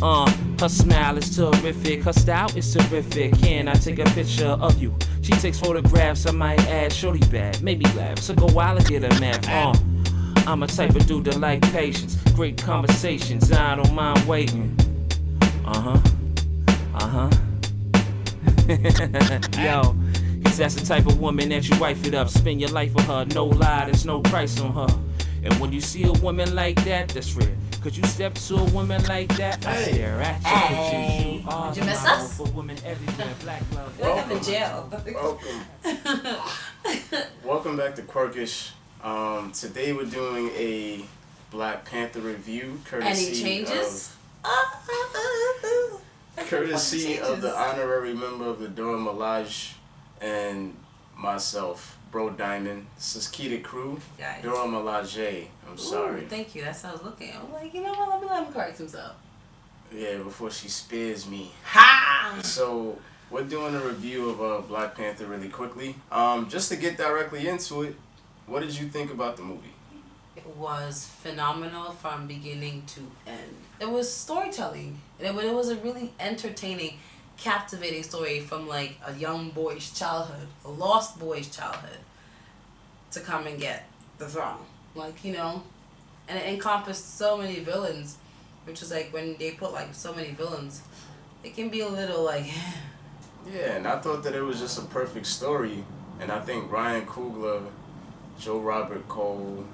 Her smile is terrific, her style is terrific. Can I take a picture of you? She takes photographs, I might add, shorty bad, maybe laugh. So go while I get a math. I'm a type of dude that like patience, great conversations, I don't mind waiting. Yo, cause that's the type of woman that you wife it up, spend your life with her, no lie, there's no price on her. And when you see a woman like that, that's rare. Could you step to a woman like that? I stare at you. Hey. Did you miss us? For women everywhere, black love. Welcome in jail. Welcome. Welcome back to Quirkish. Today we're doing a Black Panther review, courtesy Any changes? Courtesy of the honorary member of the Dora Milaje and myself, Bro Diamond. This is Kheeda crew. Guys. Dora Milaje. I'm sorry. Ooh, thank you. That's how I was looking. I'm like, you know what? Let him correct himself. Yeah, before she spares me. Ha! So we're doing a review of Black Panther really quickly. Just to get directly into it, what did you think about the movie? It was phenomenal from beginning to end. It was storytelling. It was a really entertaining, captivating story from like a young boy's childhood, a lost boy's childhood, to come and get the throne. Like, you know, and it encompassed so many villains, which is like when they put like so many villains, it can be a little like... Yeah, and I thought that it was just a perfect story, and I think Ryan Coogler, Joe Robert Cole,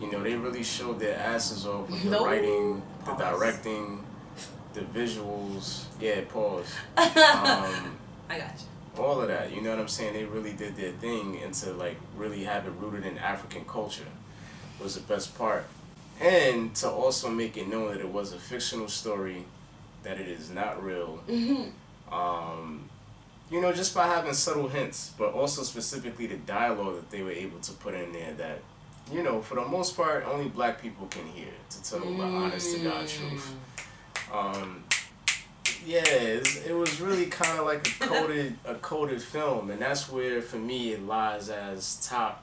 you know, they really showed their asses off with the writing, the directing, the visuals. Yeah, pause. I got you. All of that, you know what I'm saying? They really did their thing, and to like really have it rooted in African culture was the best part. And to also make it known that it was a fictional story, that it is not real. You know, just by having subtle hints, but also specifically the dialogue that they were able to put in there that, you know, for the most part, only black people can hear, to tell the honest to God truth. Yeah, it was really kind of like a coded film, and that's where, for me, it lies as top,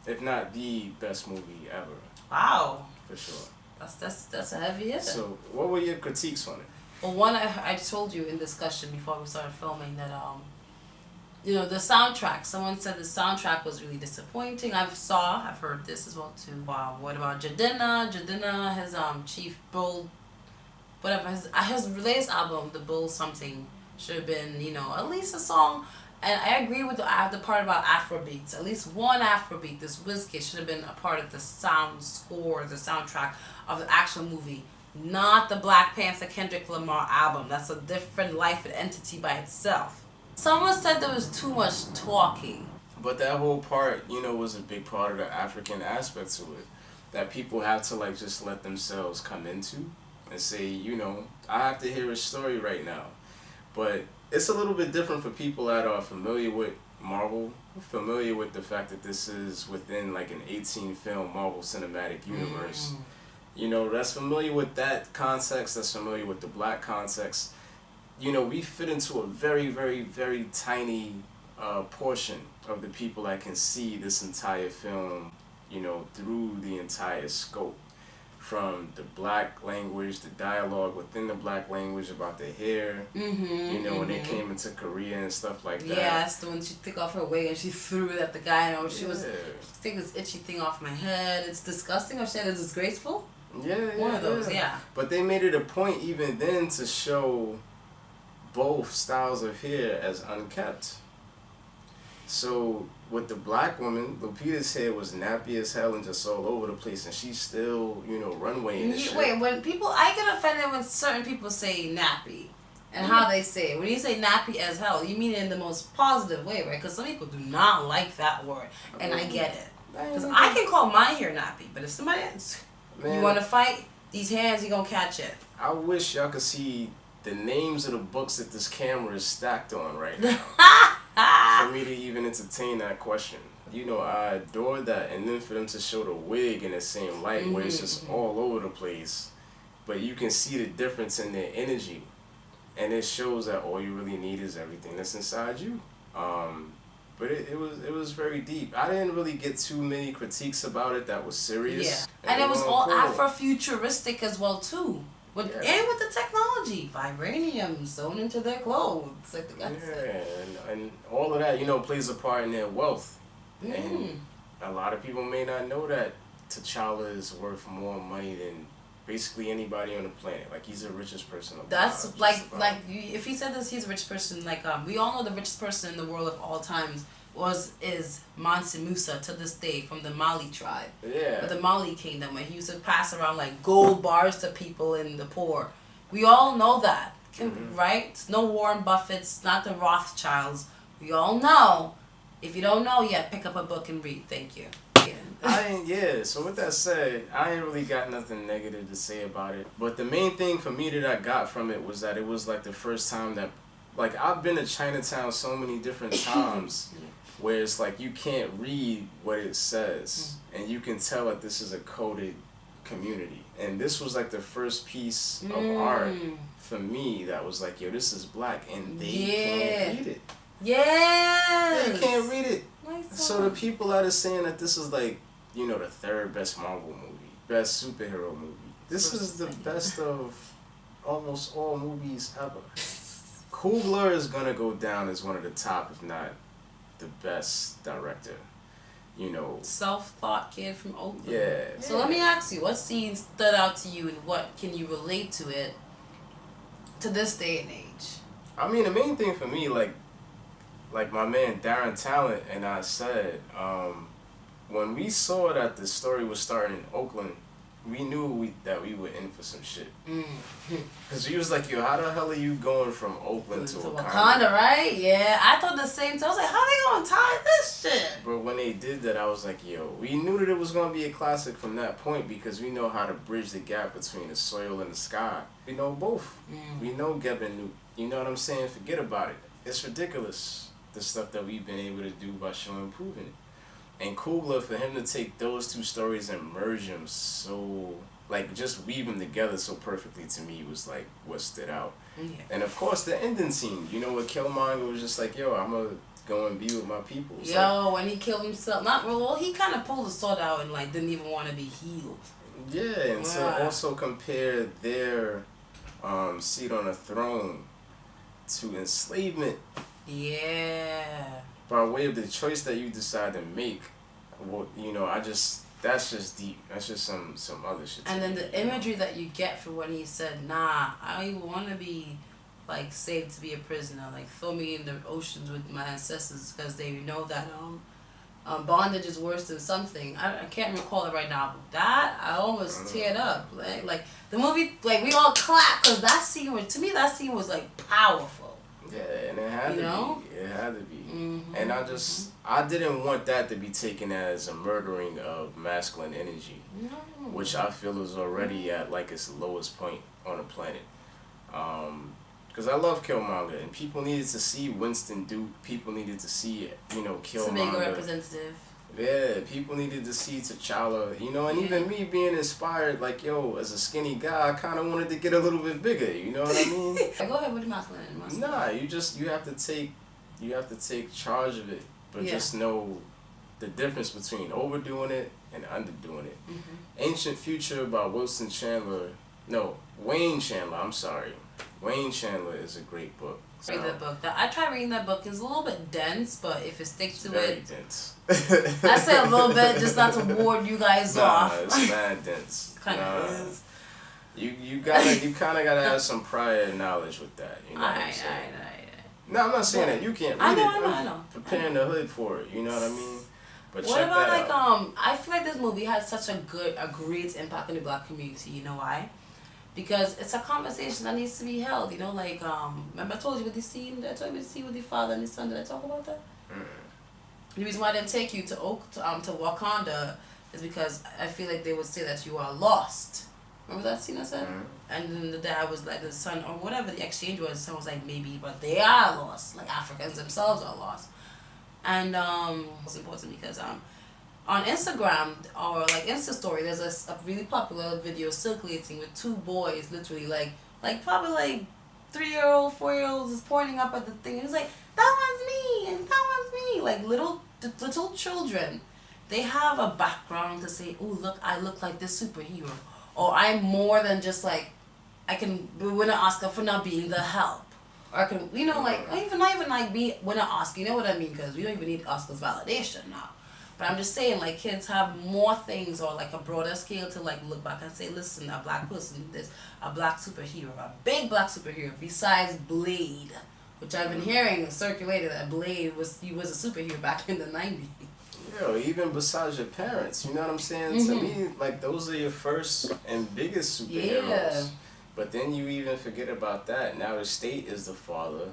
if not the best movie ever. Wow. For sure. That's a heavy hitter. So, what were your critiques on it? Well, one, I told you in discussion before we started filming that, you know, the soundtrack. Someone said the soundtrack was really disappointing. I've heard this as well too. What about Jadena? Jadena, his Chief Bull, whatever, his latest album, The Bull Something, should have been, you know, at least a song. And I agree with the part about Afrobeats. At least one Afrobeat, this WizKid, should have been a part of the sound score, the soundtrack of the actual movie. Not the Black Panther Kendrick Lamar album. That's a different life and entity by itself. Someone said there was too much talking. But that whole part, you know, was a big part of the African aspect to it. That people have to, like, just let themselves come into and say, you know, I have to hear a story right now. But it's a little bit different for people that are familiar with Marvel, familiar with the fact that this is within, like, an 18-film Marvel Cinematic Universe. You know, that's familiar with that context, that's familiar with the black context. You know, we fit into a very, very, very tiny portion of the people that can see this entire film, you know, through the entire scope. From the black language, the dialogue within the black language about the hair, you know, when they came into Korea and stuff like that. Yes, the one she took off her wig and she threw it at the guy, and she took this itchy thing off my head. It's disgusting. Or she said it's disgraceful. One of those, yeah. But they made it a point even then to show both styles of hair as unkept. So with the black woman, Lupita's hair was nappy as hell and just all over the place, and she's still, you know, runwaying and shit. Wait, I get offended when certain people say nappy, and how they say it. When you say nappy as hell, you mean it in the most positive way, right? Because some people do not like that word, and I get it. Because I can call my hair nappy, but if somebody else... You want to fight? These hands, you gonna catch it. I wish y'all could see the names of the books that this camera is stacked on right now. For me to even entertain that question. You know, I adore that. And then for them to show the wig in the same light where it's just all over the place. But you can see the difference in their energy. And it shows that all you really need is everything that's inside you. But it was very deep. I didn't really get too many critiques about it that was serious. Yeah. And it was all Afrofuturistic as well too. And with the technology, vibranium sewn into their clothes, like the guy said. And all of that, plays a part in their wealth. And a lot of people may not know that T'Challa is worth more money than basically anybody on the planet. Like, he's the richest person alive. That's if he said this, he's a rich person. Like, we all know the richest person in the world of all times is Mansa Musa to this day, from the Mali tribe. Yeah. Or the Mali kingdom, where he used to pass around like gold bars to people and the poor. We all know that, right? It's no Warren Buffett's, not the Rothschilds. We all know. If you don't know yet, pick up a book and read. Thank you. So with that said, I ain't really got nothing negative to say about it. But the main thing for me that I got from it was that it was like the first time that, like, I've been to Chinatown so many different times where it's like you can't read what it says and you can tell that this is a coded community. And this was like the first piece of art for me that was like, yo, this is black, and they can't read it. Yes. They can't read it. Nice. So the people that are saying that this is like, the third best Marvel movie, best superhero movie, this is the best of almost all movies ever. Coogler is gonna go down as one of the top, if not the best director. Self-taught kid from Oakland. Yeah. So let me ask you, what scene stood out to you, and what can you relate to it to this day and age? I mean, the main thing for me, like my man Darren Talent and I said, when we saw that the story was starting in Oakland, we knew that we were in for some shit. Because he was like, yo, how the hell are you going from Oakland to Wakanda, right? Yeah, I thought the same thing. I was like, how they gonna tie this shit? But when they did that, I was like, yo, we knew that it was gonna be a classic from that point, because we know how to bridge the gap between the soil and the sky. We know both. We know Geb and Nuke. You know what I'm saying? Forget about it. It's ridiculous, the stuff that we've been able to do by showing proving it. And Coogler, for him to take those two stories and merge them so, like, just weave them together so perfectly, to me was like what stood out. And of course the ending scene, where Killmonger was just like, yo, I'm gonna go and be with my people. It's when he killed himself, he kind of pulled the sword out and like didn't even want to be healed. Yeah, and to also compare their seat on a throne to enslavement. Yeah. By way of the choice that you decide to make, that's just deep. That's just some other shit. And then the imagery that you get for when he said, nah, I want to be like saved to be a prisoner, like throw me in the oceans with my ancestors, because they know that bondage is worse than something. I can't recall it right now, but that I almost teared up. Like the movie, like we all clapped, because that scene was like powerful. Yeah, and it had to be. It had to be. And I didn't want that to be taken as a murdering of masculine energy, which I feel is already at like its lowest point on the planet. Because I love Killmonger, and people needed to see Winston Duke. People needed to see, Killmonger. To make a representative. Yeah, people needed to see T'Challa, and even me being inspired, like, yo, as a skinny guy, I kind of wanted to get a little bit bigger, you know what I mean? Go ahead with the masculine. Nah, you have to take charge of it, but just know the difference between overdoing it and underdoing it. Ancient Future by Wayne Chandler, I'm sorry. Wayne Chandler is a great book. Read that book. I tried reading that book. It's a little bit dense, but if it sticks to very it, dense. I say a little bit just not to ward you guys off. It's mad dense. Kind of is. You kind of gotta have some prior knowledge with that. You know what I'm saying? No, I'm not saying that you can't read it. I know. Preparing the hood for it. You know what I mean? But what check about that out. I feel like this movie had such a great impact on the black community. You know why? Because it's a conversation that needs to be held. Remember I told you with the scene with the father and the son. Did I talk about that? The reason why I didn't take you to Wakanda is because I feel like they would say that you are lost. Remember that scene I said? And then the dad was like, the son, or whatever the exchange was, the son was like, maybe, but they are lost. Like, Africans themselves are lost. And it's important because on Instagram or like Insta story, there's a really popular video circulating with two boys, literally like probably like 3-year-old, 4-year-olds is pointing up at the thing. And he's like, that one's me and that one's me. Like little children, they have a background to say, oh look, I look like this superhero, or I'm more than just like win an Oscar for not being the help. Or I can, you know, like, not even like win an Oscar, you know what I mean? Because we don't even need Oscars validation now. But I'm just saying, like, kids have more things or, like, a broader scale to, like, look back and say, listen, a black person did this, a black superhero, a big black superhero, besides Blade, which I've been hearing circulated that Blade was a superhero back in the 90s. Yo, even besides your parents, you know what I'm saying? To me, like, those are your first and biggest superheroes. Yeah. But then you even forget about that. Now the state is the father.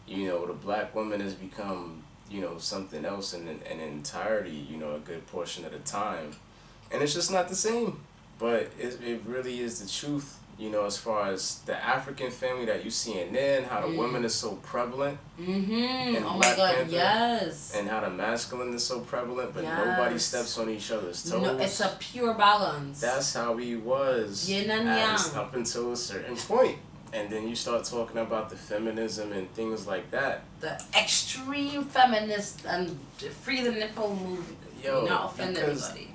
You know, the black woman has become, you know, something else in entirety, you know, a good portion of the time. And it's just not the same. But it really is the truth, you know, as far as the African family that you see in there and how the women are so prevalent. In Oh Black my God, Panther, yes. And how the masculine is so prevalent, but nobody steps on each other's toes. No, it's a pure balance. That's how he was Yin and yang. up until a certain point. And then you start talking about the feminism and things like that. The extreme feminist and free the nipple movement. Yo, not offend because anybody.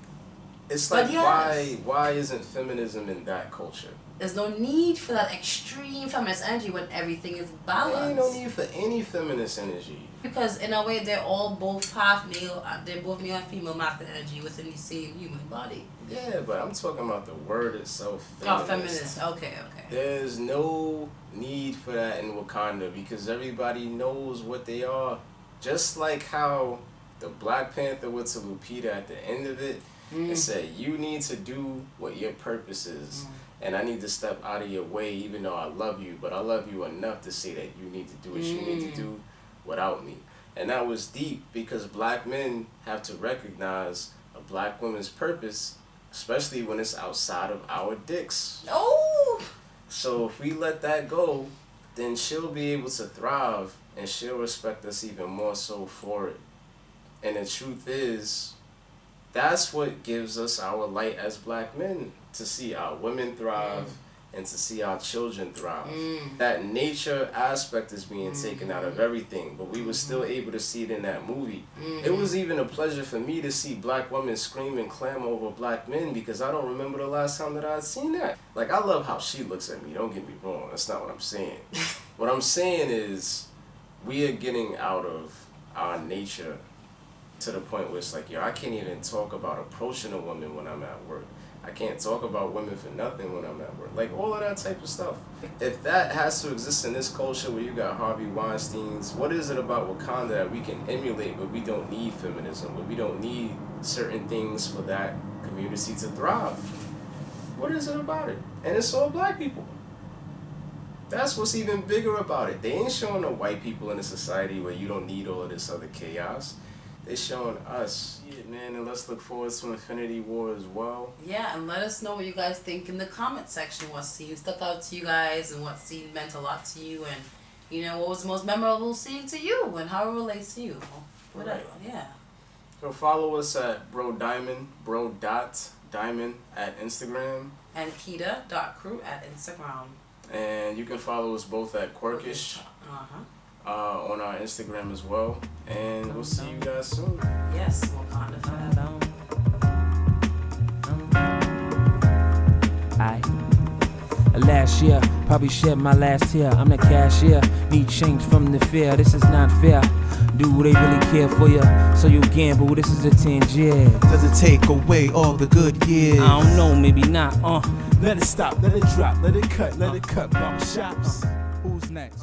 It's like, But yes. why isn't feminism in that culture? There's no need for that extreme feminist energy when everything is balanced. There ain't no need for any feminist energy. Because in a way, they're all both half male. They're both male and female masculine energy within the same human body. Yeah, but I'm talking about the word itself. Oh, feminist. Okay. There's no need for that in Wakanda because everybody knows what they are. Just like how the Black Panther went to Lupita at the end of it and said, you need to do what your purpose is. And I need to step out of your way even though I love you, but I love you enough to say that you need to do what you need to do without me. And that was deep because black men have to recognize a black woman's purpose, especially when it's outside of our dicks. Oh! So if we let that go, then she'll be able to thrive and she'll respect us even more so for it. And the truth is, that's what gives us our light as black men, to see our women thrive and to see our children thrive. That nature aspect is being taken out of everything, but we were still able to see it in that movie. It was even a pleasure for me to see black women scream and clamor over black men because I don't remember the last time that I had seen that. Like, I love how she looks at me, don't get me wrong, that's not what I'm saying. What I'm saying is, we are getting out of our nature to the point where it's like, yo, I can't even talk about approaching a woman when I'm at work. I can't talk about women for nothing when I'm at work. Like, all of that type of stuff. If that has to exist in this culture where you got Harvey Weinsteins, what is it about Wakanda that we can emulate but we don't need feminism, but we don't need certain things for that community to thrive? What is it about it? And it's all black people. That's what's even bigger about it. They ain't showing the white people in a society where you don't need all of this other chaos. They're showing us. Yeah, man, and let's look forward to Infinity War as well. Yeah, and let us know what you guys think in the comment section. What scene stuck out to you guys and what scene meant a lot to you, and, you know, what was the most memorable scene to you and how it relates to you. Whatever, yeah. So follow us at bro.diamond at Instagram. And Kheeda.crew at Instagram. And you can follow us both at Quirkish on our Instagram as well. And we'll see you guys soon. Yes, Wakanda forever. Last year, probably shed my last tear. I'm the cashier, need change from the fear. This is not fair. Do they really care for you? So you gamble, this is a 10 years. Does it take away all the good years? I don't know, maybe not, Let it stop, let it drop, let it cut, barber shops. Who's next?